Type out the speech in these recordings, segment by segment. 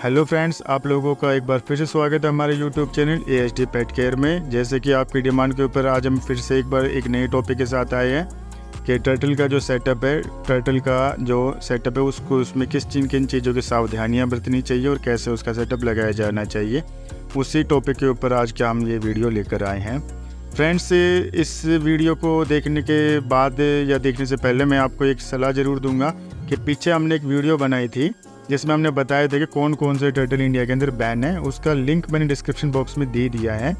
Hello friends, आप लोगों का एक बार फिर से स्वागत है हमारे YouTube channel AHD pet care में। जैसे कि आपकी डिमांड के ऊपर आज हम फिर से एक बार एक नए टॉपिक के साथ आए हैं कि टर्टल का जो सेटअप है, उसको उसमें किन चीज़ों की सावधानियां बरतनी चाहिए और कैसे उसका सेटअप लगाया जाना चाहिए, उसी टॉपिक के ऊपर आज क्या हम ये वीडियो लेकर आए हैं। फ्रेंड्स, इस वीडियो को देखने के बाद या देखने से पहले मैं आपको एक सलाह ज़रूर दूंगा कि पीछे हमने एक वीडियो बनाई थी जिसमें हमने बताया था कि कौन कौन से टर्टल इंडिया के अंदर बैन है। उसका लिंक मैंने डिस्क्रिप्शन बॉक्स में दे दिया है।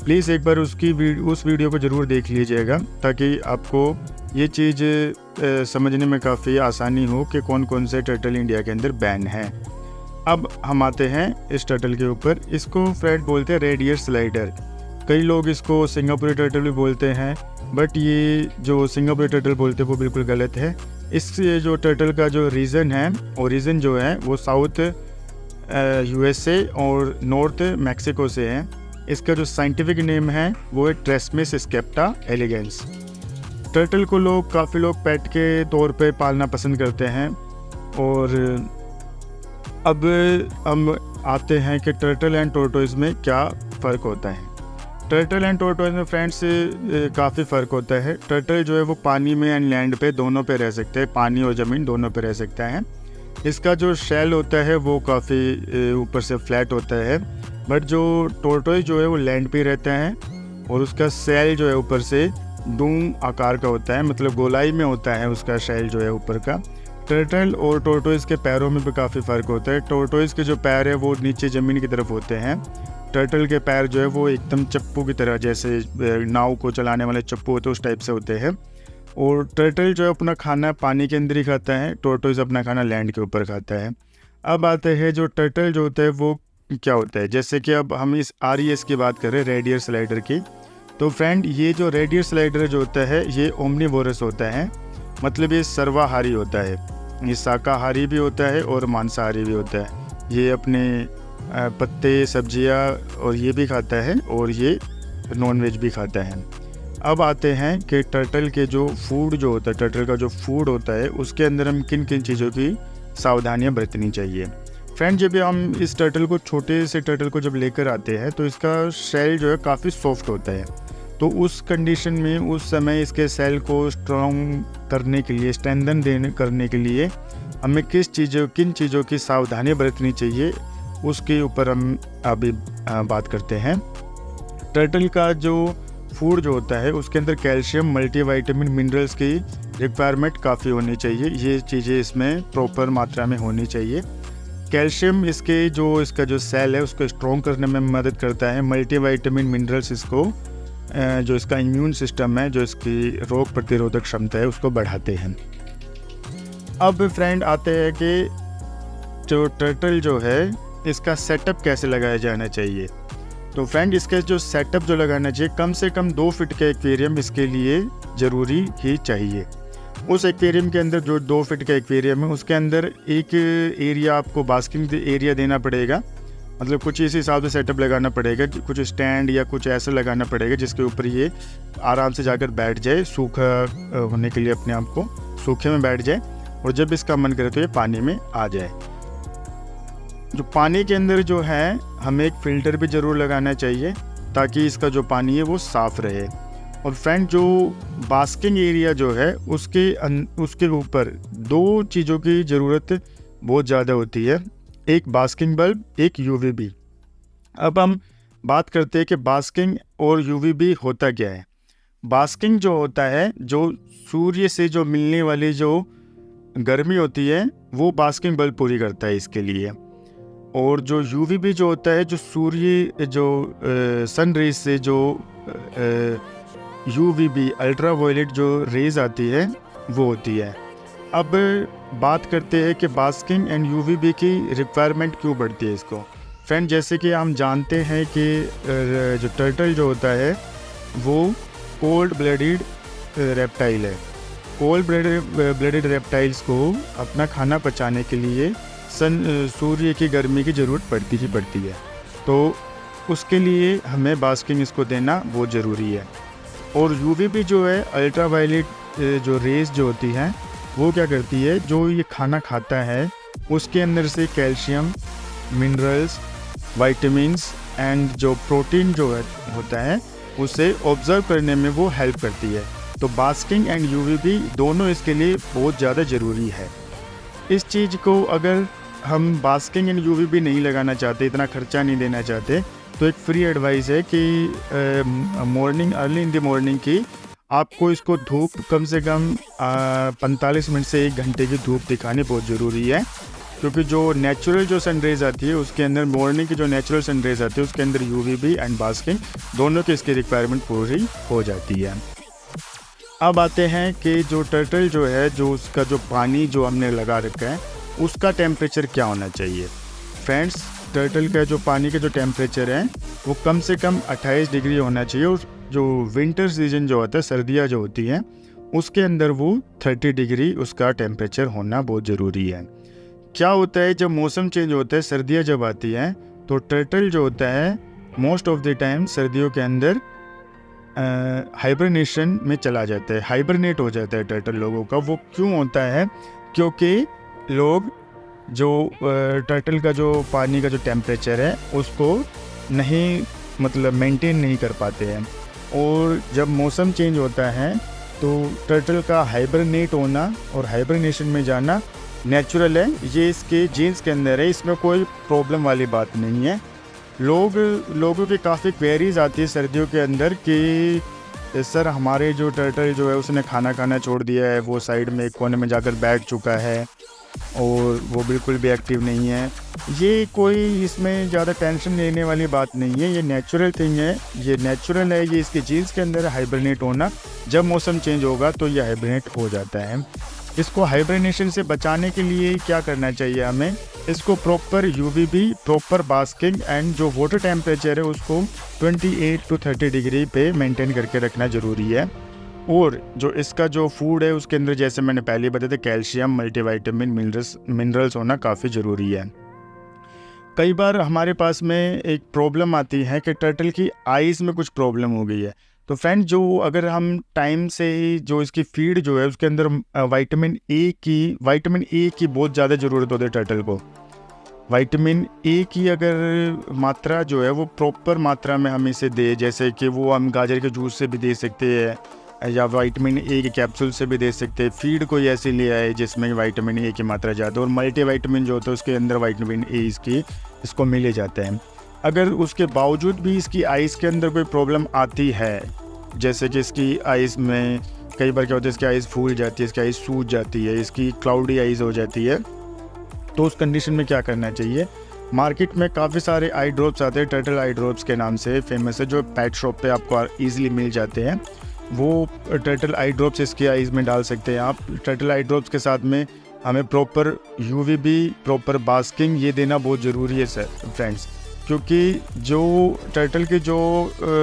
प्लीज़ एक बार उस वीडियो को ज़रूर देख लीजिएगा ताकि आपको ये चीज़ समझने में काफ़ी आसानी हो कि कौन कौन से टर्टल इंडिया के अंदर बैन है। अब हम आते हैं इस टर्टल के ऊपर। इसको फ्रेंड बोलते हैं रेड ईयर स्लाइडर। कई लोग इसको सिंगापुरी टर्टल भी बोलते हैं, बट ये जो सिंगापुरी टर्टल बोलते हैं वो बिल्कुल गलत है। इस जो टर्टल का जो ओरिजिन जो है वो साउथ USA और नॉर्थ मैक्सिको से है। इसका जो साइंटिफिक नेम है वो है ट्रेस्मिस स्केप्टा एलिगेंस। टर्टल को काफ़ी लोग पेट के तौर पे पालना पसंद करते हैं। और अब हम आते हैं कि टर्टल एंड टोरटोइज में क्या फ़र्क होता है। टर्टल एंड टोरटोइज में फ्रेंड्स काफ़ी फ़र्क होता है। टर्टल जो है वो पानी में एंड लैंड पे दोनों पे रह सकते हैं, पानी और ज़मीन दोनों पे रह सकता है। इसका जो शेल होता है वो काफ़ी ऊपर से फ्लैट होता है, बट जो टोरटोइज जो है वो लैंड पे रहता है और उसका शेल जो है ऊपर से डूम आकार का होता है, मतलब गोलाई में होता है उसका शेल जो है ऊपर का। टर्टल और टोरटोइज के पैरों में भी काफ़ी फ़र्क होता है। टोरटोइज के जो पैर है वो नीचे ज़मीन की तरफ होते हैं। टर्टल के पैर जो है वो एकदम चप्पू की तरह, जैसे नाव को चलाने वाले चप्पू होते हैं उस टाइप से होते हैं। और टर्टल जो है अपना खाना पानी के अंदर ही खाता है, टोरटोइज अपना खाना लैंड के ऊपर खाता है। अब आते हैं जो टर्टल जो होता है वो क्या होता है। जैसे कि अब हम इस RES की बात करें, रेड ईयर स्लाइडर की, तो फ्रेंड ये जो रेड ईयर स्लाइडर जो होता है ये ओमनीवोरस होता है, मतलब ये सर्वाहारी होता है। ये शाकाहारी भी होता है और मांसाहारी भी होता है। ये अपने पत्ते, सब्जियां और ये भी खाता है और ये नॉनवेज भी खाता है। अब आते हैं कि टर्टल के जो फूड जो होता है, टर्टल का जो फूड होता है उसके अंदर हम किन किन चीज़ों की सावधानियां बरतनी चाहिए। फ्रेंड, जब हम इस टर्टल को, छोटे से टर्टल को जब लेकर आते हैं तो इसका शेल जो है काफ़ी सॉफ्ट होता है। तो उस कंडीशन में उस समय इसके सेल को स्ट्रॉन्ग करने के लिए, स्ट्रेंथन करने के लिए हमें किन चीज़ों की सावधानी बरतनी चाहिए उसके ऊपर हम अभी बात करते हैं। टर्टल का जो फूड जो होता है उसके अंदर कैल्शियम, मल्टीविटामिन, मिनरल्स की रिक्वायरमेंट काफ़ी होनी चाहिए। ये चीज़ें इसमें प्रॉपर मात्रा में होनी चाहिए। कैल्शियम इसका जो सेल है उसको स्ट्रॉन्ग करने में मदद करता है। मल्टीविटामिन, मिनरल्स इसको जो इसका इम्यून सिस्टम है, जो इसकी रोग प्रतिरोधक क्षमता है उसको बढ़ाते हैं। अब फ्रेंड आते हैं कि जो टर्टल जो है इसका सेटअप कैसे लगाया जाना चाहिए। तो फ्रेंड, इसके जो सेटअप जो लगाना चाहिए, कम से कम 2 फीट का एक्वेरियम इसके लिए ज़रूरी ही चाहिए। उस एक्वेरियम के अंदर जो 2 फीट का एक्वेरियम है उसके अंदर एक एरिया आपको बास्किंग एरिया देना पड़ेगा, मतलब कुछ इस हिसाब से सेटअप लगाना पड़ेगा। कुछ स्टैंड या कुछ ऐसा लगाना पड़ेगा जिसके ऊपर ये आराम से जाकर बैठ जाए, सूखा होने के लिए अपने आप को सूखे में बैठ जाए और जब इसका मन करे तो ये पानी में आ जाए। जो पानी के अंदर जो है हमें एक फ़िल्टर भी ज़रूर लगाना चाहिए ताकि इसका जो पानी है वो साफ़ रहे। और फ्रेंड, जो बास्किंग एरिया जो है उसके ऊपर 2 चीज़ों की ज़रूरत बहुत ज़्यादा होती है, एक बास्किंग बल्ब, एक UVB। अब हम बात करते हैं कि बास्किंग और UVB होता क्या है। बास्किंग जो होता है, जो सूर्य से जो मिलने वाली जो गर्मी होती है वो बास्किंग बल्ब पूरी करता है इसके लिए। और जो UVB जो होता है, जो सूर्य जो सन रेज से जो UVB अल्ट्रावायलेट जो रेज आती है वो होती है। अब बात करते हैं कि बास्किंग एंड UVB की रिक्वायरमेंट क्यों बढ़ती है इसको। फ्रेंड, जैसे कि हम जानते हैं कि जो टर्टल जो होता है वो कोल्ड ब्लडेड रेप्टाइल है। कोल्ड ब्लडेड रेप्टाइल्स को अपना खाना पचाने के लिए सूर्य की गर्मी की ज़रूरत पड़ती है, तो उसके लिए हमें बास्किंग इसको देना बहुत ज़रूरी है। और UVB जो है, अल्ट्रावायलेट जो रेज जो होती हैं वो क्या करती है, जो ये खाना खाता है उसके अंदर से कैल्शियम मिनरल्स, वाइटामिन्स एंड जो प्रोटीन जो होता है उसे ऑब्जर्व करने में वो हेल्प करती है। तो बास्किंग एंड यूवीबी दोनों इसके लिए बहुत ज़्यादा ज़रूरी है। इस चीज़ को अगर हम बास्किंग एंड यूवीबी नहीं लगाना चाहते, इतना खर्चा नहीं देना चाहते, तो एक फ्री एडवाइस है कि morning early in the morning की आपको इसको धूप कम से कम 45 मिनट से 1 घंटे की धूप दिखानी बहुत ज़रूरी है, क्योंकि जो नेचुरल जो सनरेज़ आती है उसके अंदर, मॉर्निंग की जो नेचुरल सनरेज़ आती है उसके अंदर यूवीबी एंड बास्किंग दोनों की इसकी रिक्वायरमेंट पूरी हो जाती है। अब आते हैं कि जो टर्टल जो है, जो उसका जो पानी जो हमने लगा रखा है उसका टेम्परेचर क्या होना चाहिए। फ्रेंड्स, टर्टल का जो पानी का जो टेम्परेचर है वो कम से कम 28 डिग्री होना चाहिए, और जो विंटर सीजन जो होता है, सर्दियाँ जो होती हैं, उसके अंदर वो 30 डिग्री उसका टेम्परेचर होना बहुत ज़रूरी है। क्या होता है, जब मौसम चेंज होता है, सर्दियाँ जब आती हैं, तो टर्टल जो होता है मोस्ट ऑफ द टाइम सर्दियों के अंदर हाइबरनेशन में चला जाता है, हाइबरनेट हो जाता है टर्टल लोगों का। वो क्यों होता है? क्योंकि लोग जो टर्टल का जो पानी का जो टेम्परेचर है उसको नहीं, मतलब मेंटेन नहीं कर पाते हैं, और जब मौसम चेंज होता है तो टर्टल का हाइबरनेट होना और हाइबरनेशन में जाना नेचुरल है, ये इसके जीन्स के अंदर है, इसमें कोई प्रॉब्लम वाली बात नहीं है। लोगों की काफ़ी क्वेरीज आती है सर्दियों के अंदर कि सर हमारे जो टर्टल जो है उसने खाना खाना छोड़ दिया है, वो साइड में एक कोने में जाकर बैठ चुका है और वो बिल्कुल भी एक्टिव नहीं है। ये कोई इसमें ज़्यादा टेंशन लेने वाली बात नहीं है, ये नेचुरल थिंग है, ये नेचुरल है, ये इसके जीन्स के अंदर हाइबरनेट होना। जब मौसम चेंज होगा तो ये हाइबरनेट हो जाता है। इसको हाइबरनेशन से बचाने के लिए क्या करना चाहिए हमें? इसको proper UVB, proper basking and जो वाटर टेम्परेचर है उसको 28 to 30 डिग्री पे मेंटेन करके रखना ज़रूरी है। और जो इसका जो फूड है उसके अंदर, जैसे मैंने पहले बताया था, कैल्शियम, मल्टीविटामिन, मिनरल्स होना काफ़ी ज़रूरी है। कई बार हमारे पास में एक प्रॉब्लम आती है कि टर्टल की आइज़ में कुछ प्रॉब्लम हो गई है। तो फ्रेंड, जो अगर हम टाइम से जो इसकी फीड जो है उसके अंदर विटामिन ए की बहुत ज़्यादा ज़रूरत होती है टर्टल को। विटामिन ए की अगर मात्रा जो है वो प्रॉपर मात्रा में हम इसे दे, जैसे कि वो हम गाजर के जूस से भी दे सकते हैं या विटामिन ए के कैप्सूल से भी दे सकते हैं। फीड कोई ऐसी ले आए जिसमें विटामिन ए की मात्रा ज़्यादा, और मल्टीविटामिन जो होता है उसके अंदर विटामिन ए इसको मिले जाते हैं। अगर उसके बावजूद भी इसकी आइज़ के अंदर कोई प्रॉब्लम आती है, जैसे कि इसकी आइज़ में कई बार क्या होता है, इसकी आइज़ फूल जाती है, इसकी आइज़ सूज जाती है, इसकी क्लाउडी आइज़ हो जाती है, तो उस कंडीशन में क्या करना चाहिए? मार्केट में काफ़ी सारे आई ड्रॉप्स आते हैं, टर्टल आई ड्रॉप्स के नाम से फेमस है, जो पेट शॉप पे आपको ईजिली मिल जाते हैं। वो टर्टल आई ड्रॉप्स इसकी आइज़ में डाल सकते हैं आप। टर्टल आई ड्रॉप्स के साथ में हमें प्रॉपर यूवीबी, प्रॉपर बास्किंग ये देना बहुत ज़रूरी है सर फ्रेंड्स, क्योंकि जो टर्टल की जो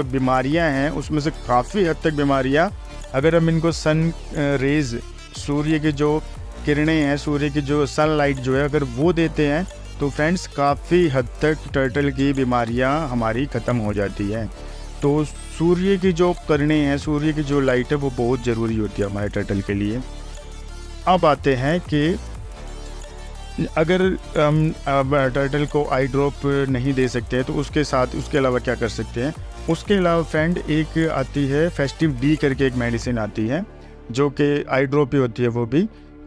बीमारियां हैं उसमें से काफ़ी हद तक बीमारियां, अगर हम इनको सन रेज़, सूर्य की जो किरणें हैं, सूर्य की जो सनलाइट जो है, अगर वो देते हैं तो फ्रेंड्स काफ़ी हद तक टर्टल की बीमारियां हमारी ख़त्म हो जाती हैं। तो सूर्य की जो किरणें हैं, सूर्य की जो लाइट है वो बहुत ज़रूरी होती है हमारे टर्टल के लिए। अब आते हैं कि अगर हम टर्टल को आई ड्रॉप नहीं दे सकते हैं तो उसके अलावा क्या कर सकते हैं? उसके अलावा फ्रेंड एक आती है फेस्टिव डी करके एक मेडिसिन आती है, जो कि आई ड्रॉप ही होती है वो भी,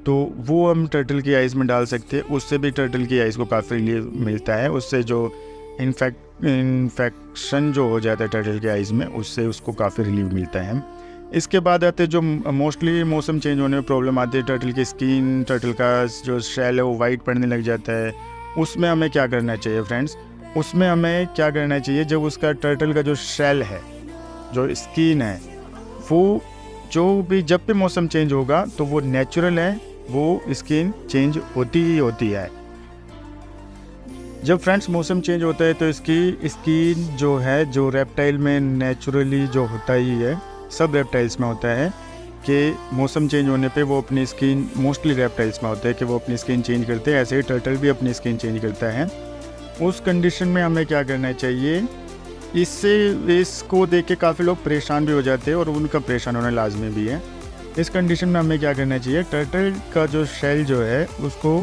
तो वो हम टर्टल की आइज़ में डाल सकते हैं। उससे भी टर्टल की आइज़ को काफ़ी रिलीफ मिलता है, उससे जो इन्फेक्शन जो हो जाता है टर्टल की आइज़ में, उससे उसको काफ़ी रिलीफ मिलता है। इसके बाद आते जो मोस्टली मौसम चेंज होने में प्रॉब्लम आती है, टर्टल की स्किन, टर्टल का जो शेल है वो वाइट पड़ने लग जाता है। उसमें हमें क्या करना चाहिए फ्रेंड्स? उसमें हमें क्या करना चाहिए, जब उसका टर्टल का जो शेल है, जो स्किन है, वो जब भी मौसम चेंज होगा तो वो नेचुरल है, वो स्किन चेंज होती ही होती है। जब फ्रेंड्स मौसम चेंज होता है तो इसकी स्किन जो है, जो रेप्टाइल में नेचुरली जो होता ही है, सब रेप्टाइल्स में होता है कि मौसम चेंज होने पे वो अपनी स्किन, मोस्टली रेप्टाइल्स में होता है कि वो अपनी स्किन चेंज करते हैं, ऐसे ही टर्टल भी अपनी स्किन चेंज करता है। उस कंडीशन में हमें क्या करना चाहिए? इसको देख के काफ़ी लोग परेशान भी हो जाते हैं और उनका परेशान होना लाजमी भी है। इस कंडीशन में हमें क्या करना चाहिए? टर्टल का जो शेल जो है उसको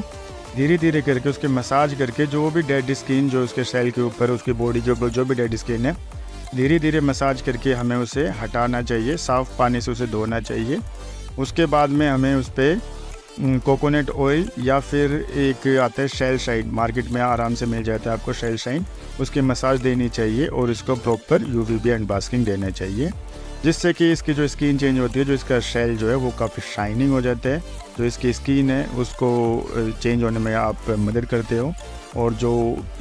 धीरे धीरे करके उसके मसाज करके जो भी डेड स्किन जो उसके सेल के ऊपर, उसकी बॉडी के ऊपर जो भी डेड स्किन है, धीरे धीरे मसाज करके हमें उसे हटाना चाहिए, साफ़ पानी से उसे धोना चाहिए। उसके बाद में हमें उस पर कोकोनट ऑयल या फिर एक आता है शेल शाइन, मार्केट में आराम से मिल जाता है आपको शेल शाइन, उसकी मसाज देनी चाहिए और इसको प्रॉपर यूवीबी एंड बास्किंग देना चाहिए, जिससे कि इसकी जो स्किन चेंज होती है, जो इसका शेल जो है वो काफ़ी शाइनिंग हो जाता है, जो इसकी स्किन है उसको चेंज होने में आप मदद करते हो। और जो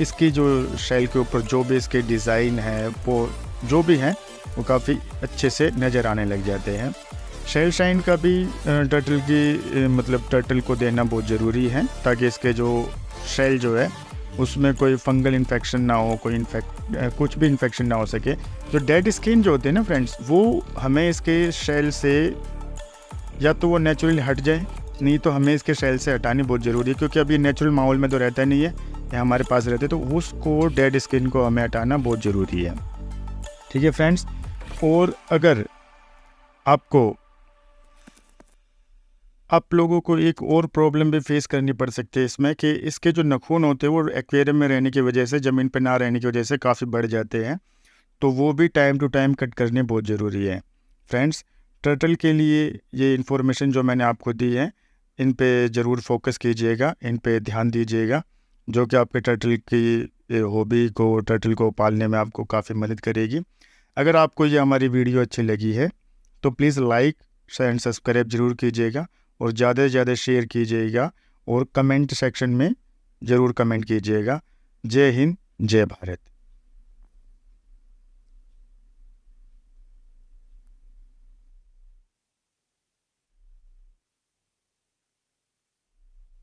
इसकी जो शेल के ऊपर जो भी इसके डिज़ाइन है वो जो भी हैं वो काफ़ी अच्छे से नज़र आने लग जाते हैं। शेल शाइन का भी टर्टल की मतलब टर्टल को देना बहुत ज़रूरी है, ताकि इसके जो शेल जो है उसमें कोई फंगल इन्फेक्शन ना हो, कोई कुछ भी इन्फेक्शन ना हो सके। जो डेड स्किन जो होते हैं ना फ्रेंड्स, वो हमें इसके शेल से या तो वो नेचुरली हट जाए, नहीं तो हमें इसके शेल से हटानी बहुत ज़रूरी है, क्योंकि अभी नेचुरल माहौल में तो रहता नहीं है, या हमारे पास रहते, तो उसको डेड स्किन को हमें हटाना बहुत ज़रूरी है। ठीक है फ्रेंड्स। और अगर आप लोगों को एक और प्रॉब्लम भी फेस करनी पड़ सकती है इसमें, कि इसके जो नाखून होते हैं वो एक्वेरियम में रहने की वजह से, ज़मीन पर ना रहने की वजह से काफ़ी बढ़ जाते हैं, तो वो भी टाइम टू टाइम कट करने बहुत ज़रूरी है। फ्रेंड्स, टर्टल के लिए ये इन्फॉर्मेशन जो मैंने आपको दी है, इन पे ज़रूर फोकस कीजिएगा, इन पे ध्यान दीजिएगा, जो कि आपके टर्टल की हॉबी को, टर्टल को पालने में आपको काफ़ी मदद करेगी। अगर आपको ये हमारी वीडियो अच्छी लगी है तो प्लीज़ लाइक एंड सब्सक्राइब ज़रूर कीजिएगा, और ज़्यादा से ज़्यादा शेयर कीजिएगा, और कमेंट सेक्शन में ज़रूर कमेंट कीजिएगा। जय हिंद, जय भारत।